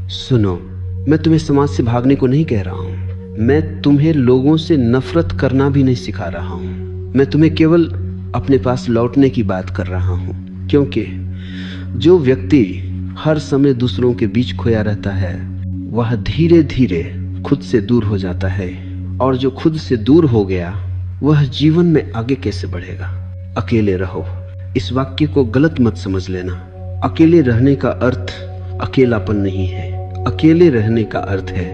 सुनो, मैं तुम्हें समाज से भागने को नहीं कह रहा हूँ। मैं तुम्हें लोगों से नफरत करना भी नहीं सिखा रहा हूँ। मैं तुम्हें केवल अपने पास लौटने की बात कर रहा हूँ, क्योंकि जो व्यक्ति हर समय दूसरों के बीच खोया रहता है वह धीरे धीरे खुद से दूर हो जाता है, और जो खुद से दूर हो गया वह जीवन में आगे कैसे बढ़ेगा। अकेले रहो। इस वाक्य को गलत मत समझ लेना। अकेले रहने का अर्थ अकेलापन नहीं है। अकेले रहने का अर्थ है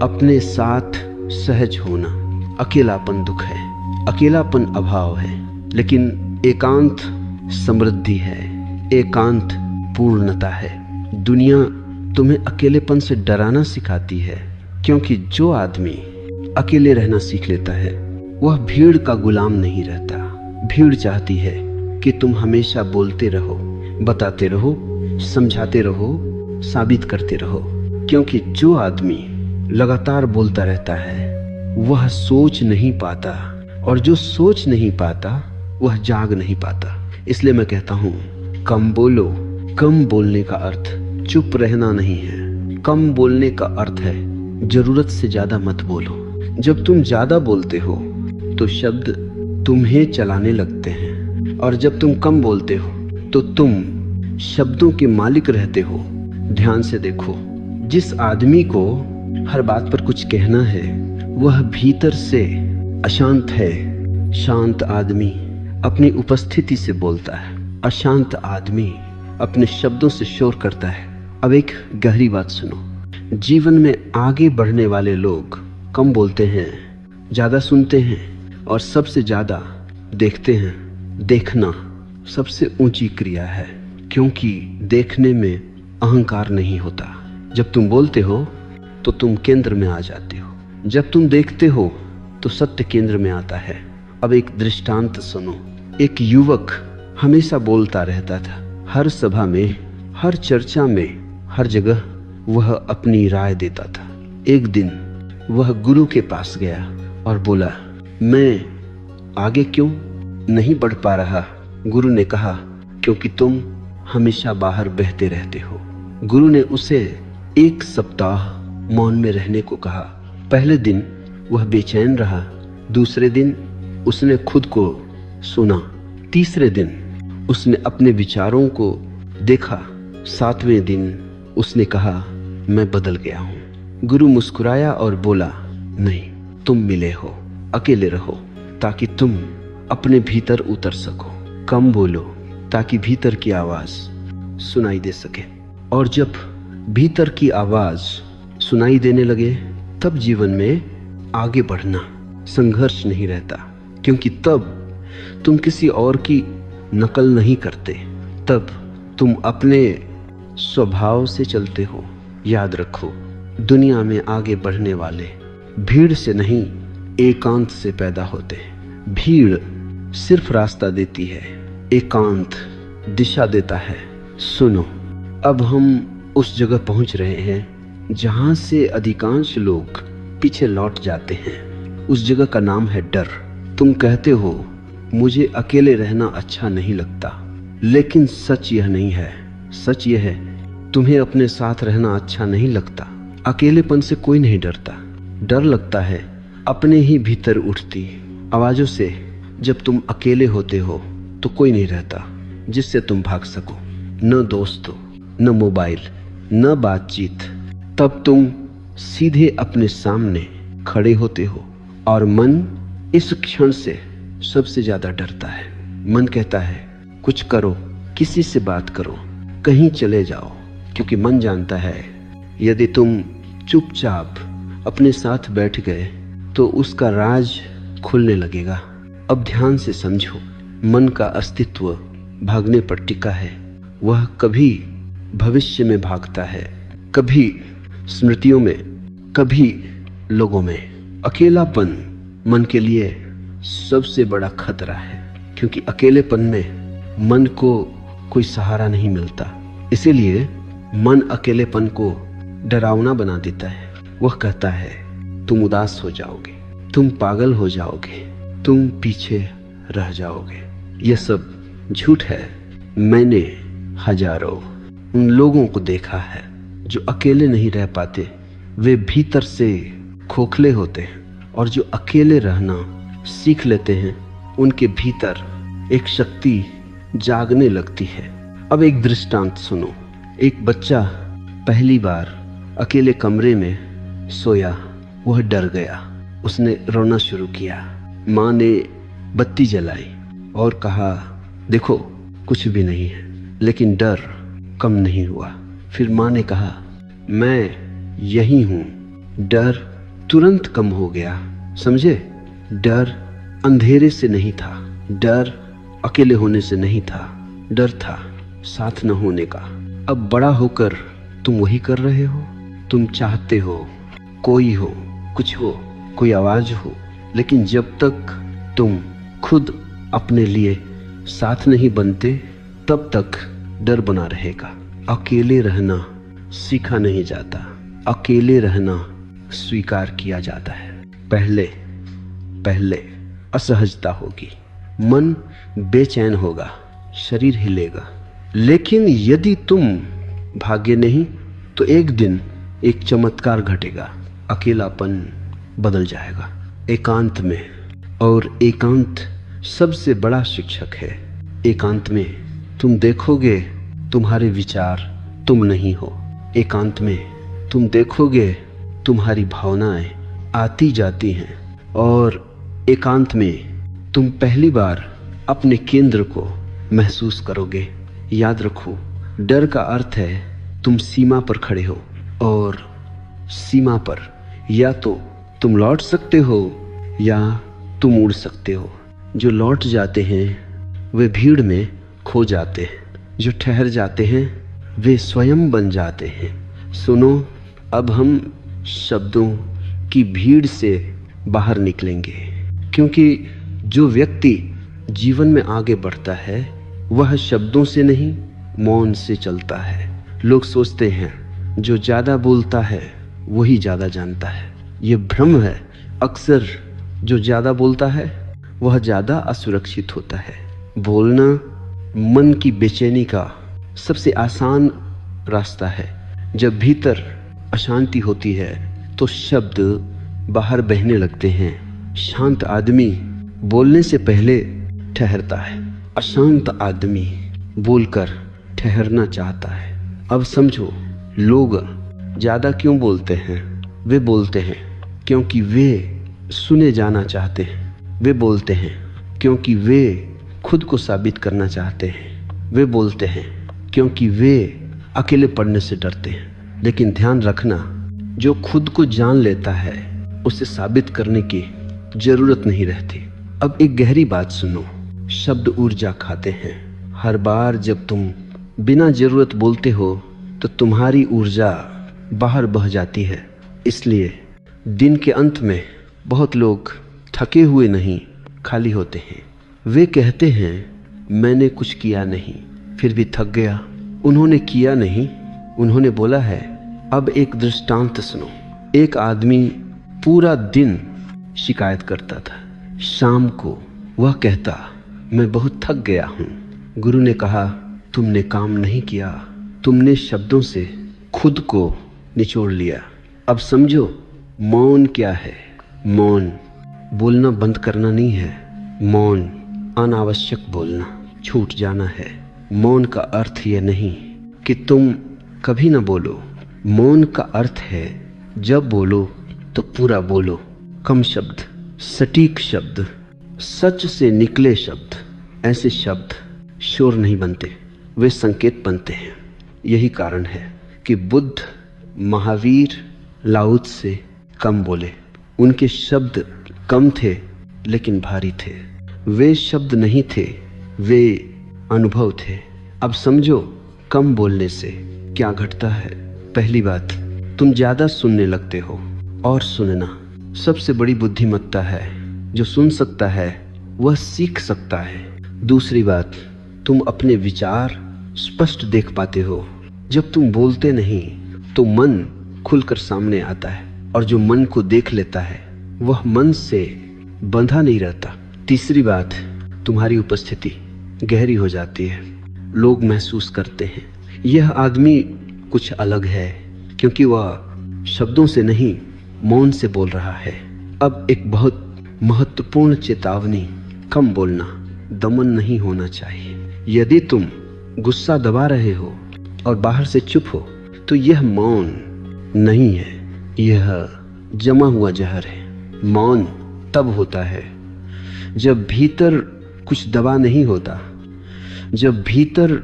अपने साथ सहज होना। अकेलापन दुख है, अकेलापन अभाव है, लेकिन एकांत समृद्धि है, एकांत पूर्णता है। दुनिया तुम्हें अकेलेपन से डराना सिखाती है, क्योंकि जो आदमी अकेले रहना सीख लेता है वह भीड़ का गुलाम नहीं रहता। भीड़ चाहती है कि तुम हमेशा बोलते रहो, बताते रहो, समझाते रहो, साबित करते रहो, क्योंकि जो आदमी लगातार बोलता रहता है वह सोच नहीं पाता, और जो सोच नहीं पाता वह जाग नहीं पाता। इसलिए मैं कहता हूँ, कम बोलो। कम बोलने का अर्थ चुप रहना नहीं है। कम बोलने का अर्थ है जरूरत से ज्यादा मत बोलो। जब तुम ज्यादा बोलते हो तो शब्द तुम्हें चलाने लगते हैं, और जब तुम कम बोलते हो तो तुम शब्दों के मालिक रहते हो। ध्यान से देखो, जिस आदमी को हर बात पर कुछ कहना है वह भीतर से अशांत है। शांत आदमी अपनी उपस्थिति से बोलता है, अशांत आदमी अपने शब्दों से शोर करता है। अब एक गहरी बात सुनो। जीवन में आगे बढ़ने वाले लोग कम बोलते हैं, ज्यादा सुनते हैं, और सबसे ज्यादा देखते हैं। देखना सबसे ऊंची क्रिया है, क्योंकि देखने में अहंकार नहीं होता। जब तुम बोलते हो तो तुम केंद्र में आ जाते हो। जब तुम देखते हो तो सत्य केंद्र में आता है। अब एक दृष्टांत सुनो। एक युवक हमेशा बोलता रहता था, हर सभा में, हर चर्चा में, हर जगह वह अपनी राय देता था। एक दिन वह गुरु के पास गया और बोला, मैं आगे क्यों नहीं बढ़ पा रहा? गुरु ने कहा, क्योंकि तुम हमेशा बाहर बहते रहते हो। गुरु ने उसे 1 सप्ताह मौन में रहने को कहा। पहले दिन वह बेचैन रहा, दूसरे दिन उसने खुद को सुना, तीसरे दिन उसने अपने विचारों को देखा, 7वें दिन उसने कहा, मैं बदल गया हूँ। गुरु मुस्कुराया और बोला, नहीं, तुम मिले हो। अकेले रहो ताकि तुम अपने भीतर उतर सको। कम बोलो ताकि भीतर की आवाज सुनाई दे सके। और जब भीतर की आवाज सुनाई देने लगे तब जीवन में आगे बढ़ना, संघर्ष नहीं रहता, क्योंकि तब तुम किसी और की नकल नहीं करते, तब तुम अपने स्वभाव से चलते हो। याद रखो, दुनिया में आगे बढ़ने वाले भीड़ से नहीं, एकांत से पैदा होते हैं। भीड़ सिर्फ रास्ता देती है, एकांत दिशा देता है। सुनो, अब हम उस जगह पहुंच रहे हैं जहां से अधिकांश लोग पीछे लौट जाते हैं। उस जगह का नाम है डर। तुम कहते हो, मुझे अकेले रहना अच्छा नहीं लगता, लेकिन सच यह नहीं है। सच यह है, तुम्हें अपने साथ रहना अच्छा नहीं लगता। अकेलेपन से कोई नहीं डरता। डर लगता है अपने ही भीतर उठती आवाजों से। जब तुम अकेले होते हो तो कोई नहीं रहता जिससे तुम भाग सको, न दोस्त हो, न मोबाइल, न बातचीत। तब तुम सीधे अपने सामने खड़े होते हो, और मन इस क्षण से सबसे ज्यादा डरता है। मन कहता है, कुछ करो, किसी से बात करो, कहीं चले जाओ, क्योंकि मन जानता है यदि तुम चुपचाप अपने साथ बैठ गए तो उसका राज खुलने लगेगा। अब ध्यान से समझो, मन का अस्तित्व भागने पर टिका है। वह कभी भविष्य में भागता है, कभी स्मृतियों में, कभी लोगों में। अकेलापन मन के लिए सबसे बड़ा खतरा है, क्योंकि अकेलेपन में मन को कोई सहारा नहीं मिलता। इसीलिए मन अकेलेपन को डरावना बना देता है। वह कहता है, तुम उदास हो जाओगे, तुम पागल हो जाओगे, तुम पीछे रह जाओगे। यह सब झूठ है। मैंने हजारों उन लोगों को देखा है जो अकेले नहीं रह पाते वे भीतर से खोखले होते हैं, और जो अकेले रहना सीख लेते हैं उनके भीतर एक शक्ति जागने लगती है। अब एक दृष्टांत सुनो। एक बच्चा पहली बार अकेले कमरे में सोया, वह डर गया, उसने रोना शुरू किया। माँ ने बत्ती जलाई और कहा देखो कुछ भी नहीं है, लेकिन डर कम नहीं हुआ। फिर माँ ने कहा मैं यही हूँ। डर तुरंत कम हो गया। समझे, डर अंधेरे से नहीं था, डर अकेले होने से नहीं था, डर था साथ न होने का। अब बड़ा होकर तुम वही कर रहे हो। तुम चाहते हो कोई हो, कुछ हो, कोई आवाज हो, लेकिन जब तक तुम खुद अपने लिए साथ नहीं बनते तब तक डर बना रहेगा। अकेले रहना सीखा नहीं जाता, अकेले रहना स्वीकार किया जाता है। पहले पहले असहजता होगी, मन बेचैन होगा, शरीर हिलेगा, लेकिन यदि तुम भागे नहीं तो एक दिन एक चमत्कार घटेगा, अकेलापन बदल जाएगा एकांत में। और एकांत सबसे बड़ा शिक्षक है। एकांत में तुम देखोगे तुम्हारे विचार तुम नहीं हो। एकांत में तुम देखोगे तुम्हारी भावनाएं आती जाती हैं, और एकांत में तुम पहली बार अपने केंद्र को महसूस करोगे। याद रखो, डर का अर्थ है तुम सीमा पर खड़े हो, और सीमा पर या तो तुम लौट सकते हो या तुम उड़ सकते हो। जो लौट जाते हैं वे भीड़ में खो जाते हैं, जो ठहर जाते हैं वे स्वयं बन जाते हैं। सुनो, अब हम शब्दों की भीड़ से बाहर निकलेंगे, क्योंकि जो व्यक्ति जीवन में आगे बढ़ता है वह शब्दों से नहीं मौन से चलता है। लोग सोचते हैं जो ज़्यादा बोलता है वही ज़्यादा जानता है। ये भ्रम है। अक्सर जो ज़्यादा बोलता है वह ज़्यादा असुरक्षित होता है। बोलना मन की बेचैनी का सबसे आसान रास्ता है। जब भीतर अशांति होती है तो शब्द बाहर बहने लगते हैं। शांत आदमी बोलने से पहले ठहरता है, अशांत आदमी बोलकर ठहरना चाहता है। अब समझो, लोग ज़्यादा क्यों बोलते हैं? वे बोलते हैं क्योंकि वे सुने जाना चाहते हैं। वे बोलते हैं क्योंकि वे खुद को साबित करना चाहते हैं। वे बोलते हैं क्योंकि वे अकेले पड़ने से डरते हैं। लेकिन ध्यान रखना, जो खुद को जान लेता है उसे साबित करने की जरूरत नहीं रहती। अब एक गहरी बात सुनो, शब्द ऊर्जा खाते हैं। हर बार जब तुम बिना जरूरत बोलते हो तो तुम्हारी ऊर्जा बाहर बह जाती है। इसलिए दिन के अंत में बहुत लोग थके हुए नहीं, खाली होते हैं। वे कहते हैं मैंने कुछ किया नहीं, फिर भी थक गया। उन्होंने किया नहीं, उन्होंने बोला है। अब एक दृष्टांत सुनो। एक आदमी पूरा दिन शिकायत करता था। शाम को वह कहता मैं बहुत थक गया हूँ। गुरु ने कहा तुमने काम नहीं किया, तुमने शब्दों से खुद को निचोड़ लिया। अब समझो मौन क्या है। मौन बोलना बंद करना नहीं है। मौन अनावश्यक बोलना, छूट जाना है। मौन का अर्थ यह नहीं कि तुम कभी ना बोलो। मौन का अर्थ है जब बोलो तो पूरा बोलो। कम शब्द, सटीक शब्द, सच से निकले शब्द। ऐसे शब्द शोर नहीं बनते, वे संकेत बनते हैं। यही कारण है कि बुद्ध, महावीर, लाउत से कम बोले। उनके शब्द कम थे लेकिन भारी थे। वे शब्द नहीं थे, वे अनुभव थे। अब समझो कम बोलने से क्या घटता है। पहली बात, तुम ज्यादा सुनने लगते हो, और सुनना सबसे बड़ी बुद्धिमत्ता है। जो सुन सकता है वह सीख सकता है। दूसरी बात, तुम अपने विचार स्पष्ट देख पाते हो। जब तुम बोलते नहीं तो मन खुलकर सामने आता है, और जो मन को देख लेता है वह मन से बंधा नहीं रहता। तीसरी बात, तुम्हारी उपस्थिति गहरी हो जाती है। लोग महसूस करते हैं यह आदमी कुछ अलग है, क्योंकि वह शब्दों से नहीं मौन से बोल रहा है। अब एक बहुत महत्वपूर्ण चेतावनी, कम बोलना, दमन नहीं होना चाहिए। यदि तुम गुस्सा दबा रहे हो और बाहर से चुप हो तो यह मौन नहीं है, यह जमा हुआ जहर है। मौन तब होता है जब भीतर कुछ दबा नहीं होता, जब भीतर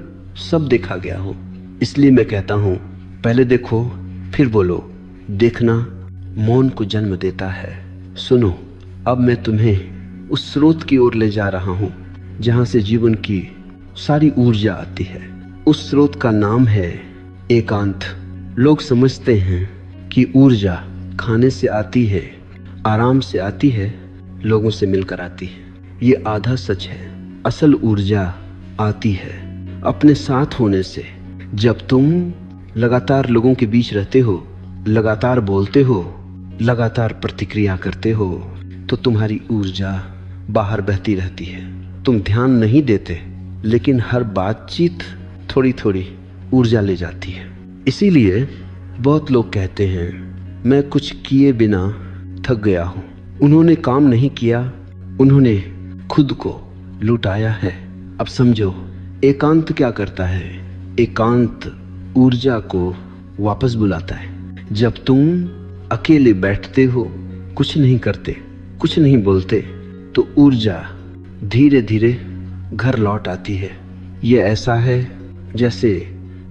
सब देखा गया हो। इसलिए मैं कहता हूं, पहले देखो फिर बोलो। देखना मौन को जन्म देता है। सुनो, अब मैं तुम्हें उस स्रोत की ओर ले जा रहा हूं जहां से जीवन की सारी ऊर्जा आती है। उस स्रोत का नाम है एकांत। लोग समझते हैं कि ऊर्जा खाने से आती है, आराम से आती है, लोगों से मिलकर आती है। ये आधा सच है। असल ऊर्जा आती है अपने साथ होने से। जब तुम लगातार लोगों के बीच रहते हो, लगातार बोलते हो, लगातार प्रतिक्रिया करते हो, तो तुम्हारी ऊर्जा बाहर बहती रहती है। तुम ध्यान नहीं देते, लेकिन हर बातचीत थोड़ी थोड़ी ऊर्जा ले जाती है। इसीलिए बहुत लोग कहते हैं, मैं कुछ किए बिना थक गया हूं। उन्होंने काम नहीं किया, उन्होंने खुद को लुटाया है। अब समझो, एकांत क्या करता है? एकांत ऊर्जा को वापस बुलाता है। जब तुम अकेले बैठते हो, कुछ नहीं करते, कुछ नहीं बोलते, तो ऊर्जा धीरे धीरे घर लौट आती है। ये ऐसा है जैसे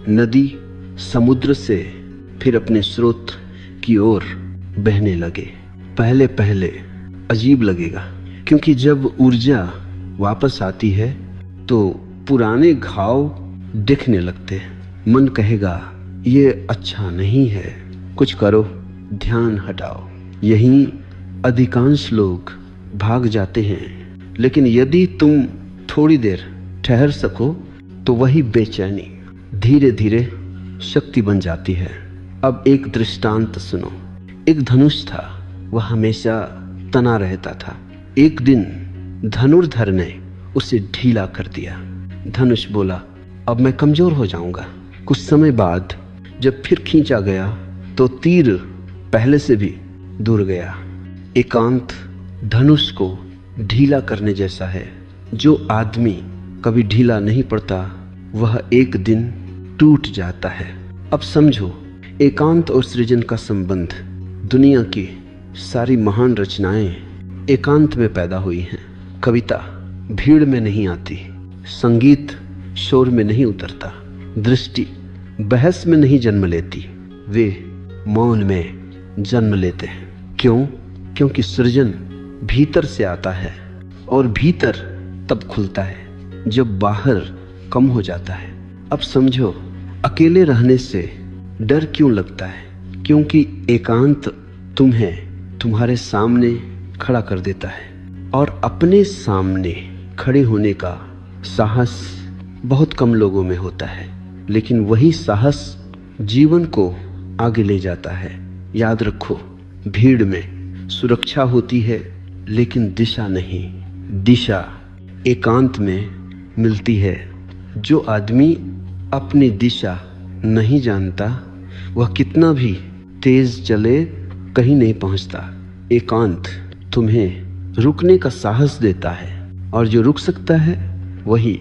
नदी समुद्र से फिर अपने स्रोत की ओर बहने लगे। पहले पहले अजीब लगेगा, क्योंकि जब ऊर्जा वापस आती है तो पुराने घाव दिखने लगते हैं। मन कहेगा ये अच्छा नहीं है, कुछ करो, ध्यान हटाओ। यहीं अधिकांश लोग भाग जाते हैं। लेकिन यदि तुम थोड़ी देर ठहर सको तो वही बेचैनी धीरे धीरे शक्ति बन जाती है। अब एक दृष्टांत सुनो। एक धनुष था, वह हमेशा तना रहता था। एक दिन धनुर्धर ने उसे ढीला कर दिया। धनुष बोला, अब मैं कमजोर हो जाऊंगा। कुछ समय बाद जब फिर खींचा गया तो तीर पहले से भी दूर गया। एकांत धनुष को ढीला करने जैसा है। जो आदमी कभी ढीला नहीं पड़ता वह एक दिन टूट जाता है। अब समझो, एकांत और सृजन का संबंध। दुनिया की सारी महान रचनाएं एकांत में पैदा हुई हैं। कविता भीड़ में नहीं आती, संगीत शोर में नहीं उतरता, दृष्टि बहस में नहीं जन्म लेती, वे मौन में जन्म लेते हैं। क्यों? क्योंकि सृजन भीतर से आता है और भीतर तब खुलता है जब बाहर कम हो जाता है। अब समझो, अकेले रहने से डर क्यों लगता है? क्योंकि एकांत तुम्हें तुम्हारे सामने खड़ा कर देता है, और अपने सामने खड़े होने का साहस बहुत कम लोगों में होता है। लेकिन वही साहस जीवन को आगे ले जाता है। याद रखो, भीड़ में सुरक्षा होती है लेकिन दिशा नहीं। दिशा एकांत में मिलती है। जो आदमी अपनी दिशा नहीं जानता वह कितना भी तेज चले कहीं नहीं पहुंचता। एकांत तुम्हें रुकने का साहस देता है, और जो रुक सकता है वही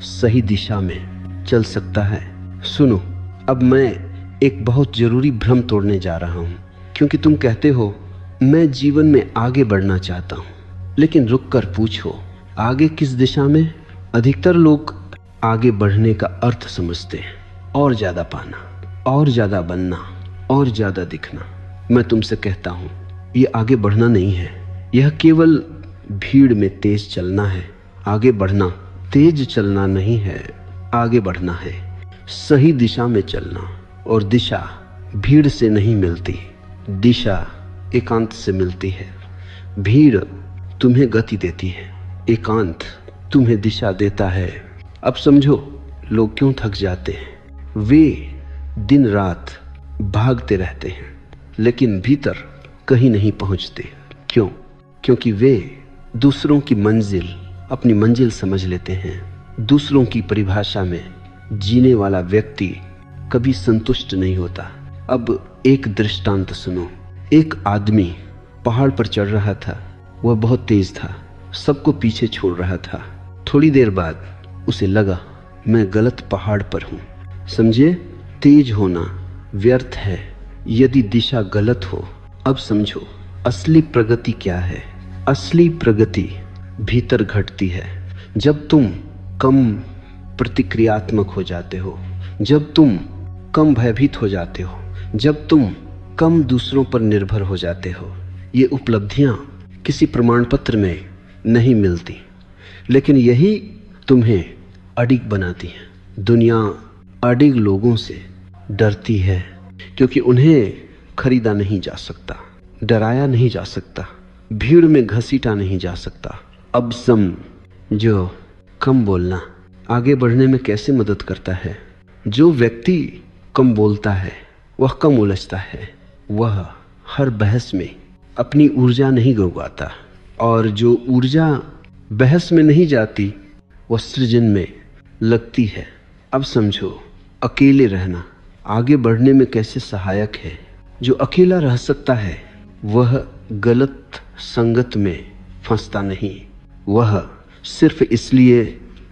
सही दिशा में चल सकता है। सुनो, अब मैं एक बहुत जरूरी भ्रम तोड़ने जा रहा हूं, क्योंकि तुम कहते हो मैं जीवन में आगे बढ़ना चाहता हूं। लेकिन रुककर पूछो, आगे किस दिशा में? अधिकतर लोग आगे बढ़ने का अर्थ समझते हैं और ज्यादा पाना, और ज्यादा बनना, और ज्यादा दिखना। मैं तुमसे कहता हूं, ये आगे बढ़ना नहीं है। यह केवल भीड़ में तेज चलना है। आगे बढ़ना तेज चलना नहीं है, आगे बढ़ना है, सही दिशा में चलना। और दिशा भीड़ से नहीं मिलती, दिशा एकांत से मिलती है। भीड़ तुम्हें गति देती है, एकांत तुम्हें दिशा देता है। अब समझो, लोग क्यों थक जाते हैं? वे दिन रात भागते रहते हैं लेकिन भीतर कहीं नहीं पहुंचते। क्यों? क्योंकि वे दूसरों की मंजिल अपनी मंजिल समझ लेते हैं। दूसरों की परिभाषा में जीने वाला व्यक्ति कभी संतुष्ट नहीं होता। अब एक दृष्टांत सुनो। एक आदमी पहाड़ पर चढ़ रहा था। वह बहुत तेज था, सबको पीछे छोड़ रहा था। थोड़ी देर बाद उसे लगा मैं गलत पहाड़ पर हूं। समझे, तेज होना व्यर्थ है यदि दिशा गलत हो। अब समझो असली प्रगति क्या है। असली प्रगति भीतर घटती है जब तुम कम प्रतिक्रियात्मक हो जाते हो, जब तुम कम भयभीत हो जाते हो, जब तुम कम दूसरों पर निर्भर हो जाते हो। ये उपलब्धियां किसी प्रमाण पत्र में नहीं मिलती, लेकिन यही तुम्हें अडिग बनाती हैं। दुनिया अडिग लोगों से डरती है क्योंकि उन्हें खरीदा नहीं जा सकता, डराया नहीं जा सकता, भीड़ में घसीटा नहीं जा सकता। अब समझो कम बोलना आगे बढ़ने में कैसे मदद करता है। जो व्यक्ति कम बोलता है वह कम उलझता है, वह हर बहस में अपनी ऊर्जा नहीं गंवाता, और जो ऊर्जा बहस में नहीं जाती वह सृजन में लगती है। अब समझो अकेले रहना आगे बढ़ने में कैसे सहायक है। जो अकेला रह सकता है वह गलत संगत में फंसता नहीं, वह सिर्फ इसलिए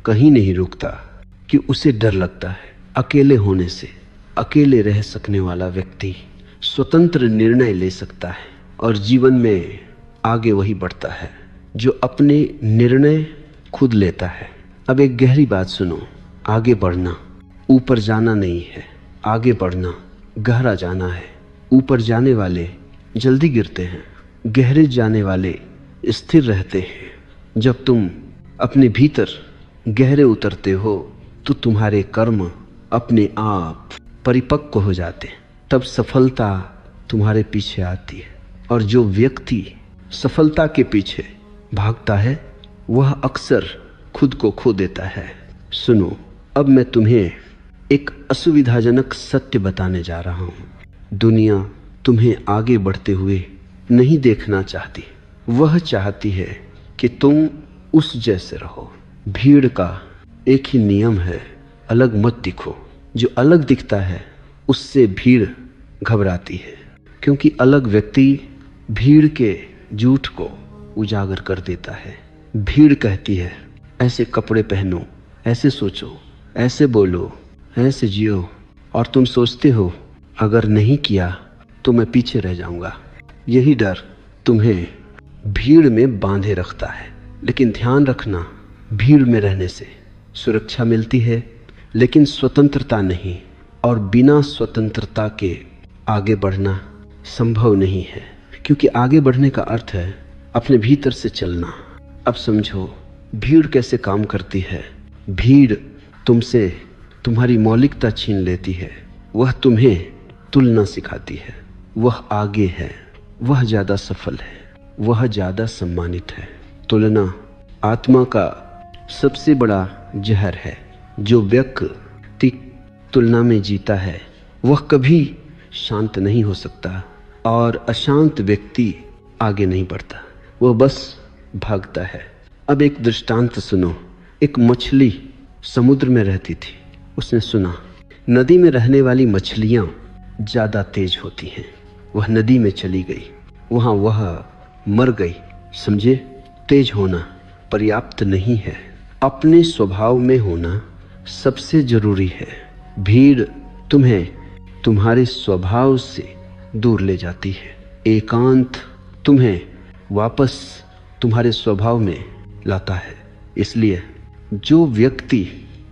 कहीं नहीं रुकता कि उसे डर लगता है। अकेले होने से अकेले रह सकने वाला व्यक्ति स्वतंत्र निर्णय ले सकता है और जीवन में आगे वही बढ़ता है जो अपने निर्णय खुद लेता है। अब एक गहरी बात सुनो, आगे बढ़ना ऊपर जाना नहीं है, आगे बढ़ना गहरा जाना है। ऊपर जाने वाले जल्दी गिरते हैं, गहरे जाने वाले स्थिर रहते हैं। जब तुम अपने भीतर गहरे उतरते हो तो तुम्हारे कर्म अपने आप परिपक्व हो जाते हैं, तब सफलता तुम्हारे पीछे आती है। और जो व्यक्ति सफलता के पीछे भागता है वह अक्सर खुद को खो देता है। सुनो, अब मैं तुम्हें एक असुविधाजनक सत्य बताने जा रहा हूं। दुनिया तुम्हें आगे बढ़ते हुए नहीं देखना चाहती, वह चाहती है कि तुम उस जैसे रहो। भीड़ का एक ही नियम है, अलग मत दिखो। जो अलग दिखता है उससे भीड़ घबराती है, क्योंकि अलग व्यक्ति भीड़ के झूठ को उजागर कर देता है। भीड़ कहती है ऐसे कपड़े पहनो, ऐसे सोचो, ऐसे बोलो, ऐसे जियो, और तुम सोचते हो अगर नहीं किया तो मैं पीछे रह जाऊंगा। यही डर तुम्हें भीड़ में बांधे रखता है। लेकिन ध्यान रखना, भीड़ में रहने से सुरक्षा मिलती है लेकिन स्वतंत्रता नहीं, और बिना स्वतंत्रता के आगे बढ़ना संभव नहीं है, क्योंकि आगे बढ़ने का अर्थ है अपने भीतर से चलना। अब समझो भीड़ कैसे काम करती है। भीड़ तुमसे तुम्हारी मौलिकता छीन लेती है, वह तुम्हें तुलना सिखाती है। वह आगे है, वह ज़्यादा सफल है, वह ज़्यादा सम्मानित है। तुलना आत्मा का सबसे बड़ा जहर है। जो व्यक्ति तुलना में जीता है वह कभी शांत नहीं हो सकता, और अशांत व्यक्ति आगे नहीं बढ़ता, वह बस भागता है। अब एक दृष्टांत सुनो। एक मछली समुद्र में रहती थी। उसने सुना नदी में रहने वाली मछलियां ज़्यादा तेज होती हैं। वह नदी में चली गई, वहाँ वह मर गई। समझे, तेज होना पर्याप्त नहीं है, अपने स्वभाव में होना सबसे जरूरी है। भीड़ तुम्हें तुम्हारे स्वभाव से दूर ले जाती है, एकांत तुम्हें वापस तुम्हारे स्वभाव में लाता है। इसलिए जो व्यक्ति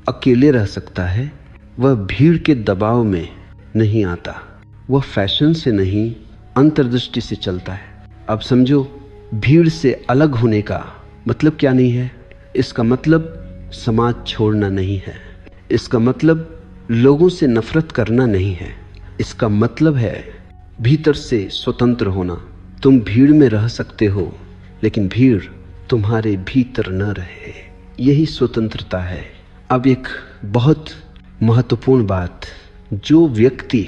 अकेले रह सकता है वह भीड़ के दबाव में नहीं आता, वह फैशन से नहीं अंतर्दृष्टि से चलता है। अब समझो भीड़ से अलग होने का मतलब क्या नहीं है। इसका मतलब समाज छोड़ना नहीं है, इसका मतलब लोगों से नफरत करना नहीं है, इसका मतलब है भीतर से स्वतंत्र होना। तुम भीड़ में रह सकते हो लेकिन भीड़ तुम्हारे भीतर न रहे, यही स्वतंत्रता है। अब एक बहुत महत्वपूर्ण बात, जो व्यक्ति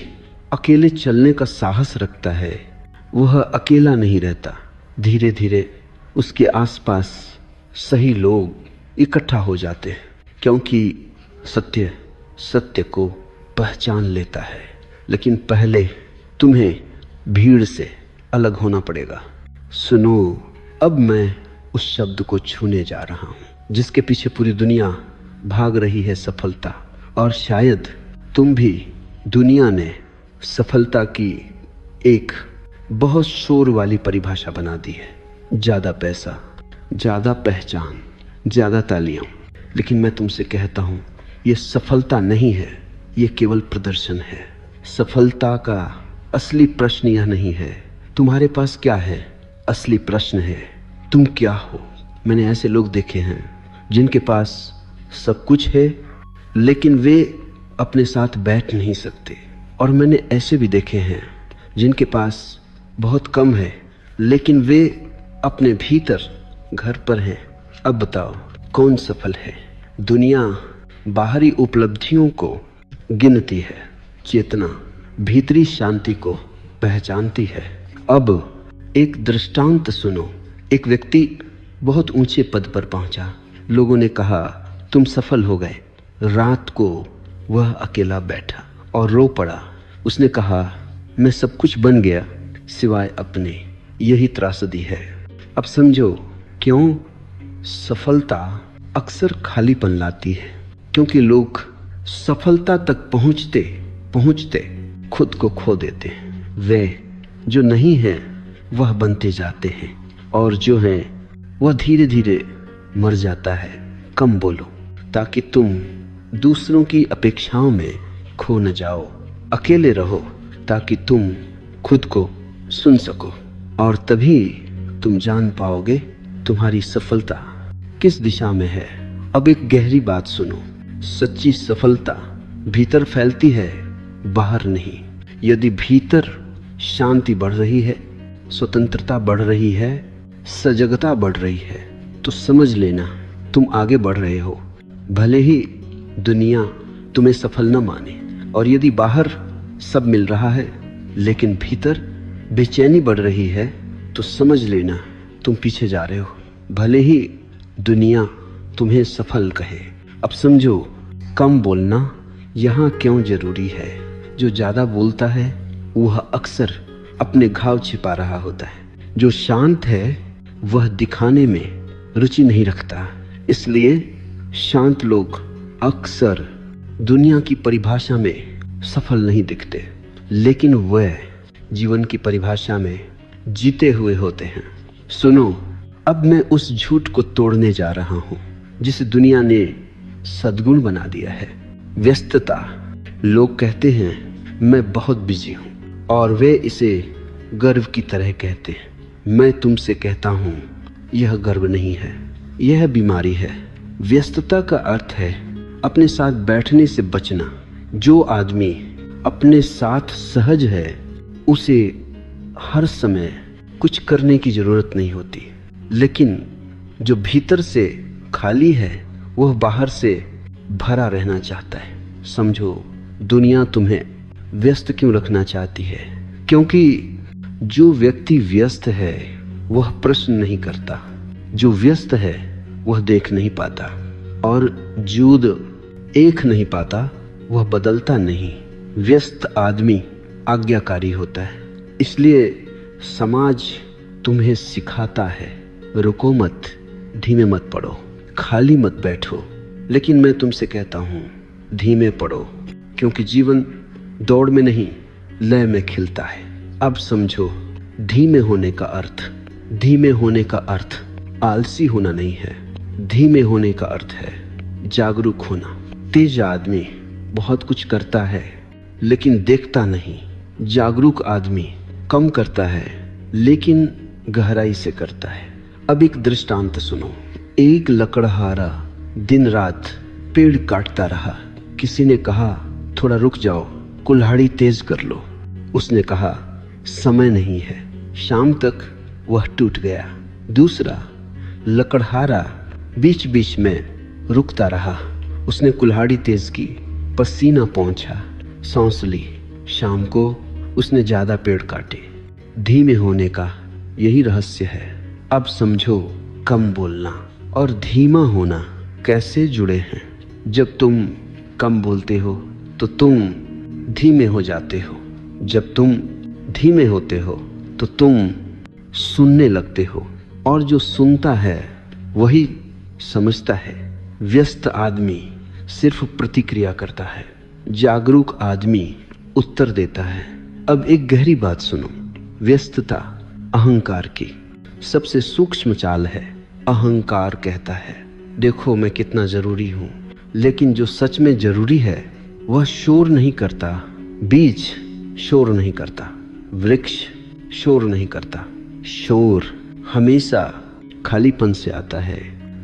अकेले चलने का साहस रखता है वह अकेला नहीं रहता। धीरे धीरे उसके आसपास सही लोग इकट्ठा हो जाते हैं, क्योंकि सत्य सत्य को पहचान लेता है। लेकिन पहले तुम्हें भीड़ से अलग होना पड़ेगा। सुनो, अब मैं उस शब्द को छूने जा रहा हूं जिसके पीछे पूरी दुनिया भाग रही है, सफलता। और शायद तुम भी दुनिया ने सफलता की एक बहुत शोर वाली परिभाषा बना दी है। ज़्यादा पैसा, ज़्यादा पहचान, ज़्यादा तालियां। लेकिन मैं तुमसे कहता हूं, ये सफलता नहीं है, ये केवल प्रदर्शन है। सफलता का असली प्रश्न यह नहीं है तुम्हारे पास क्या है, असली प्रश्न है तुम क्या हो। मैंने ऐसे लोग देखे हैं जिनके पास सब कुछ है लेकिन वे अपने साथ बैठ नहीं सकते, और मैंने ऐसे भी देखे हैं जिनके पास बहुत कम है लेकिन वे अपने भीतर घर पर हैं। अब बताओ कौन सफल है? दुनिया बाहरी उपलब्धियों को गिनती है, चेतना भीतरी शांति को पहचानती है। अब एक दृष्टांत सुनो। एक व्यक्ति बहुत ऊंचे पद पर पहुंचा। लोगों ने कहा तुम सफल हो गए। रात को वह अकेला बैठा और रो पड़ा। उसने कहा मैं सब कुछ बन गया सिवाय अपने। यही त्रासदी है। अब समझो क्यों सफलता अक्सर खालीपन लाती है, क्योंकि लोग सफलता तक पहुंचते पहुंचते खुद को खो देते हैं। वे जो नहीं है वह बनते जाते हैं और जो है वह धीरे धीरे मर जाता है। कम बोलो ताकि तुम दूसरों की अपेक्षाओं में खो न जाओ। अकेले रहो ताकि तुम खुद को सुन सको, और तभी तुम जान पाओगे तुम्हारी सफलता किस दिशा में है। अब एक गहरी बात सुनो। सच्ची सफलता भीतर फैलती है, बाहर नहीं। यदि भीतर शांति बढ़ रही है, स्वतंत्रता बढ़ रही है, सजगता बढ़ रही है, तो समझ लेना तुम आगे बढ़ रहे हो, भले ही दुनिया तुम्हें सफल न माने। और यदि बाहर सब मिल रहा है लेकिन भीतर बेचैनी बढ़ रही है, तो समझ लेना तुम पीछे जा रहे हो, भले ही दुनिया तुम्हें सफल कहे। अब समझो कम बोलना यहाँ क्यों जरूरी है। जो ज़्यादा बोलता है वह अक्सर अपने घाव छिपा रहा होता है। जो शांत है वह दिखाने में रुचि नहीं रखता। इसलिए शांत लोग अक्सर दुनिया की परिभाषा में सफल नहीं दिखते, लेकिन वह जीवन की परिभाषा में जीते हुए होते हैं। सुनो, अब मैं उस झूठ को तोड़ने जा रहा हूं जिसे दुनिया ने सद्गुण बना दिया है, व्यस्तता। लोग कहते हैं मैं बहुत बिजी हूं और वे इसे गर्व की तरह कहते हैं। मैं तुमसे कहता हूं यह गर्व नहीं है, यह बीमारी है। व्यस्तता का अर्थ है अपने साथ बैठने से बचना। जो आदमी अपने साथ सहज है उसे हर समय कुछ करने की जरूरत नहीं होती, लेकिन जो भीतर से खाली है वह बाहर से भरा रहना चाहता है। समझो दुनिया तुम्हें व्यस्त क्यों रखना चाहती है, क्योंकि जो व्यक्ति व्यस्त है वह प्रश्न नहीं करता, जो व्यस्त है वह देख नहीं पाता, और जो एक नहीं पाता वह बदलता नहीं। व्यस्त आदमी आज्ञाकारी होता है। इसलिए समाज तुम्हें सिखाता है रुको मत, धीमे मत पढ़ो, खाली मत बैठो। लेकिन मैं तुमसे कहता हूँ धीमे पढ़ो, क्योंकि जीवन दौड़ में नहीं लय में खिलता है। अब समझो धीमे होने का अर्थ आलसी होना नहीं है। धीमे होने का अर्थ है जागरूक होना। तेज आदमी बहुत कुछ करता है लेकिन देखता नहीं। जागरूक आदमी कम करता है लेकिन गहराई से करता है। अब एक दृष्टांत सुनो। एक लकड़हारा दिन रात पेड़ काटता रहा। किसी ने कहा थोड़ा रुक जाओ, कुल्हाड़ी तेज कर लो। उसने कहा समय नहीं है। शाम तक वह टूट गया। दूसरा लकड़हारा बीच बीच में रुकता रहा। उसने कुल्हाड़ी तेज की, पसीना पहुंचा, सांस ली। शाम को उसने ज्यादा पेड़ काटे। धीमे होने का यही रहस्य है। अब समझो कम बोलना और धीमा होना कैसे जुड़े हैं। जब तुम कम बोलते हो तो तुम धीमे हो जाते हो। जब तुम धीमे होते हो तो तुम सुनने लगते हो, और जो सुनता है वही समझता है। व्यस्त आदमी सिर्फ प्रतिक्रिया करता है, जागरूक आदमी उत्तर देता है। अब एक गहरी बात सुनो। व्यस्तता अहंकार की सबसे सूक्ष्म चाल है। अहंकार कहता है देखो मैं कितना जरूरी हूं, लेकिन जो सच में जरूरी है वह शोर नहीं करता। बीज शोर नहीं करता, वृक्ष शोर नहीं करता। शोर हमेशा खालीपन से आता है।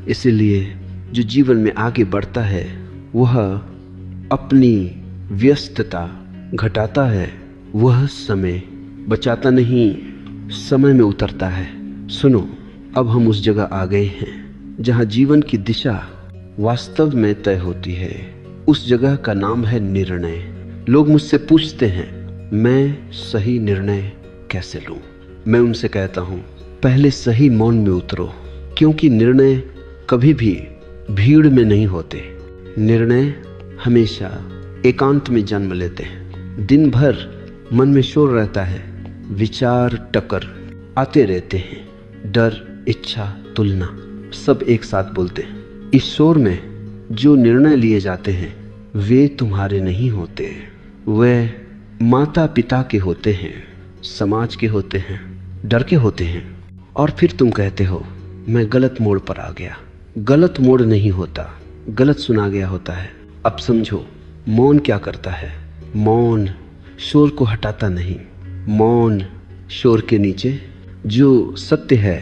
इसलिए जो जीवन में आगे बढ़ता है वह अपनी व्यस्तता घटाता है, वह समय बचाता नहीं, समय में उतरता है। सुनो, अब हम उस जगह आ गए हैं जहां जीवन की दिशा वास्तव में तय होती है। उस जगह का नाम है निर्णय। लोग मुझसे पूछते हैं मैं सही निर्णय कैसे लूं? मैं उनसे कहता हूं पहले सही मौन में उतरो, क्योंकि निर्णय कभी भी भीड़ में नहीं होते। निर्णय हमेशा एकांत में जन्म लेते हैं। दिन भर मन में शोर रहता है, विचार टकर आते रहते हैं, डर, इच्छा, तुलना सब एक साथ बोलते हैं। इस शोर में जो निर्णय लिए जाते हैं वे तुम्हारे नहीं होते, वे माता पिता के होते हैं, समाज के होते हैं, डर के होते हैं। और फिर तुम कहते हो मैं गलत मोड़ पर आ गया। गलत मोड़ नहीं होता, गलत सुना गया होता है। अब समझो मौन क्या करता है। मौन शोर को हटाता नहीं। मौन शोर के नीचे जो सत्य है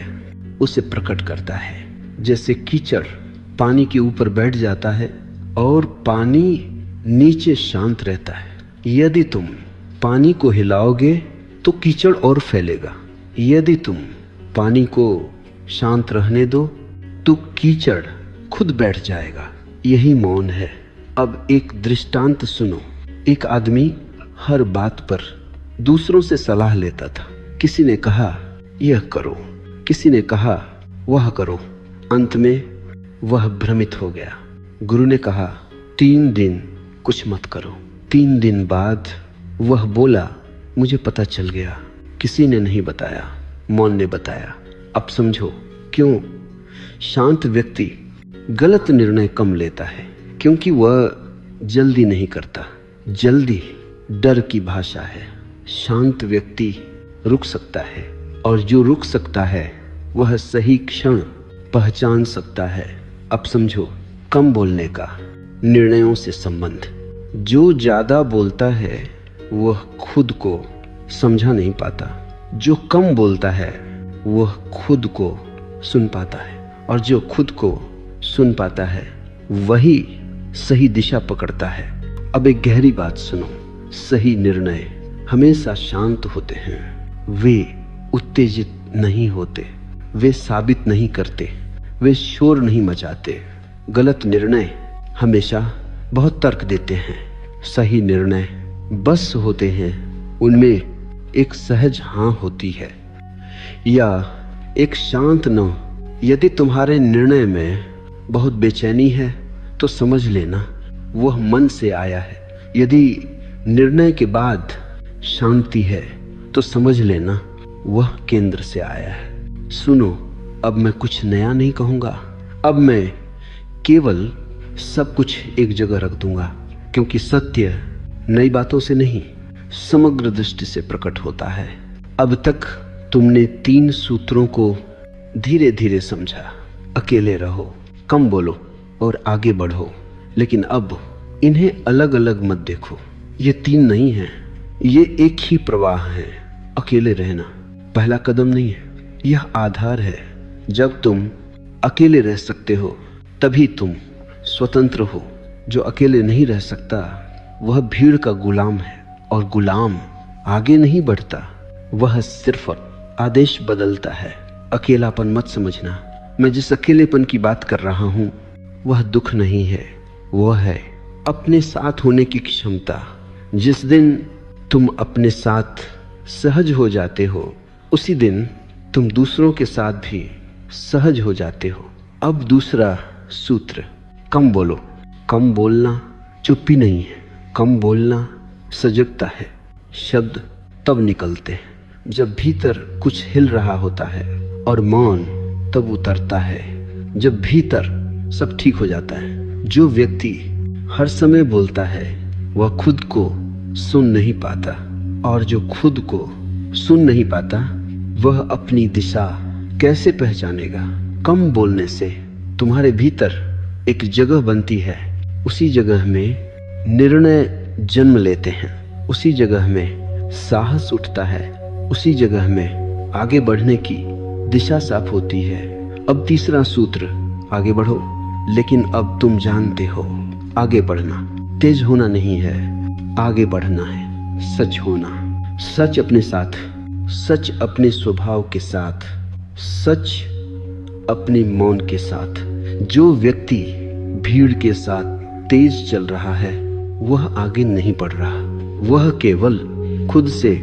उसे प्रकट करता है। जैसे कीचड़ पानी के ऊपर बैठ जाता है और पानी नीचे शांत रहता है। यदि तुम पानी को हिलाओगे तो कीचड़ और फैलेगा। यदि तुम पानी को शांत रहने दो तो कीचड़ खुद बैठ जाएगा। यही मौन है। अब एक दृष्टांत सुनो। एक आदमी हर बात पर दूसरों से सलाह लेता था। किसी ने कहा यह करो, किसी ने कहा वह करो। अंत में वह भ्रमित हो गया। गुरु ने कहा 3 दिन कुछ मत करो। 3 दिन बाद वह बोला मुझे पता चल गया, किसी ने नहीं बताया, मौन ने बताया। अब समझो क्यों शांत व्यक्ति गलत निर्णय कम लेता है, क्योंकि वह जल्दी नहीं करता। जल्दी डर की भाषा है। शांत व्यक्ति रुक सकता है, और जो रुक सकता है वह सही क्षण पहचान सकता है। अब समझो कम बोलने का निर्णयों से संबंध। जो ज्यादा बोलता है वह खुद को समझा नहीं पाता, जो कम बोलता है वह खुद को सुन पाता है, और जो खुद को सुन पाता है वही सही दिशा पकड़ता है। अब एक गहरी बात सुनो। सही निर्णय हमेशा शांत होते हैं। वे उत्तेजित नहीं होते, वे साबित नहीं करते, वे शोर नहीं मचाते। गलत निर्णय हमेशा बहुत तर्क देते हैं। सही निर्णय बस होते हैं, उनमें एक सहज हाँ होती है या एक शांत न। यदि तुम्हारे निर्णय में बहुत बेचैनी है तो समझ लेना वह मन से आया है। यदि निर्णय के बाद शांति है तो समझ लेना वह केंद्र से आया है। सुनो, अब मैं कुछ नया नहीं कहूंगा। अब मैं केवल सब कुछ एक जगह रख दूंगा, क्योंकि सत्य नई बातों से नहीं समग्र दृष्टि से प्रकट होता है। अब तक तुमने 3 सूत्रों को धीरे धीरे समझा। अकेले रहो, कम बोलो और आगे बढ़ो। लेकिन अब इन्हें अलग अलग मत देखो। ये 3 नहीं हैं, ये एक ही प्रवाह है। अकेले रहना पहला कदम नहीं है, यह आधार है। जब तुम अकेले रह सकते हो तभी तुम स्वतंत्र हो। जो अकेले नहीं रह सकता वह भीड़ का गुलाम है, और गुलाम आगे नहीं बढ़ता, वह सिर्फ आदेश बदलता है। अकेलापन मत समझना। मैं जिस अकेलेपन की बात कर रहा हूं वह दुख नहीं है, वह है अपने साथ होने की क्षमता। जिस दिन तुम अपने साथ सहज हो जाते हो उसी दिन तुम दूसरों के साथ भी सहज हो जाते हो। अब दूसरा सूत्र, कम बोलो। कम बोलना चुप्पी नहीं है, कम बोलना सजगता है। शब्द तब निकलते हैं। जब भीतर कुछ हिल रहा होता है, और मौन तब उतरता है जब भीतर सब ठीक हो जाता है। जो व्यक्ति हर समय बोलता है वह खुद को सुन नहीं पाता, और जो खुद को सुन नहीं पाता वह अपनी दिशा कैसे पहचानेगा। कम बोलने से तुम्हारे भीतर एक जगह बनती है, उसी जगह में निर्णय जन्म लेते हैं, उसी जगह में साहस उठता है, उसी जगह में आगे बढ़ने की दिशा साफ होती है। अब तीसरा सूत्र, आगे बढ़ो, लेकिन अब तुम जानते हो आगे बढ़ना तेज होना नहीं है, आगे बढ़ना है सच होना। सच अपने साथ, सच अपने स्वभाव के साथ, सच अपने मौन के साथ। जो व्यक्ति भीड़ के साथ तेज चल रहा है वह आगे नहीं बढ़ रहा, वह केवल खुद से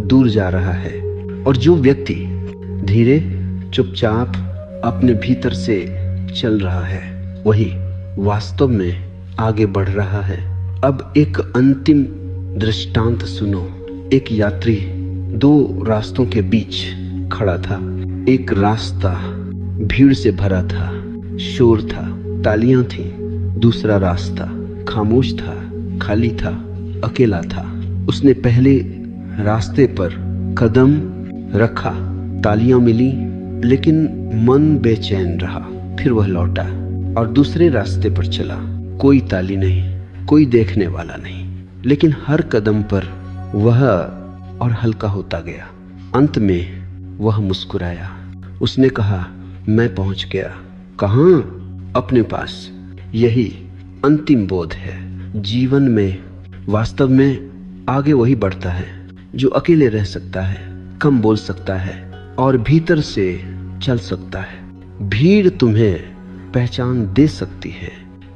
दूर जा रहा है। और जो व्यक्ति धीरे चुपचाप अपने भीतर से चल रहा है वही वास्तव में आगे बढ़ रहा है। अब एक अंतिम दृष्टांत सुनो। एक यात्री दो रास्तों के बीच खड़ा था। एक रास्ता भीड़ से भरा था, शोर था, तालियां थी। दूसरा रास्ता खामोश था, खाली था, अकेला था। उसने पहले रास्ते पर कदम रखा, तालियां मिली, लेकिन मन बेचैन रहा। फिर वह लौटा और दूसरे रास्ते पर चला। कोई ताली नहीं, कोई देखने वाला नहीं, लेकिन हर कदम पर वह और हल्का होता गया। अंत में वह मुस्कुराया। उसने कहा, मैं पहुंच गया। कहां? अपने पास। यही अंतिम बोध है। जीवन में वास्तव में आगे वही बढ़ता है जो अकेले रह सकता है, कम बोल सकता है और भीतर से चल सकता है। भीड़ तुम्हें पहचान दे सकती है,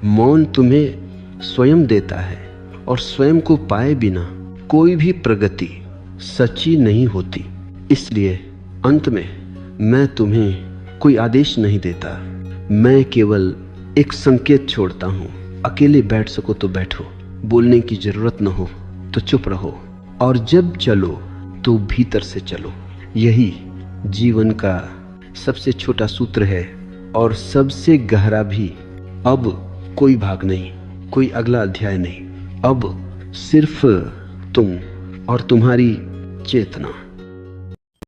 मौन तुम्हें स्वयं देता है, और स्वयं को पाए बिना कोई भी प्रगति सच्ची नहीं होती। इसलिए अंत में मैं तुम्हें कोई आदेश नहीं देता, मैं केवल एक संकेत छोड़ता हूँ। अकेले बैठ सको तो बैठो, बोलने की जरूरत न हो तो चुप रहो, और जब चलो तो भीतर से चलो। यही जीवन का सबसे छोटा सूत्र है और सबसे गहरा भी। अब कोई भाग नहीं, कोई अगला अध्याय नहीं, अब सिर्फ तुम और तुम्हारी चेतना।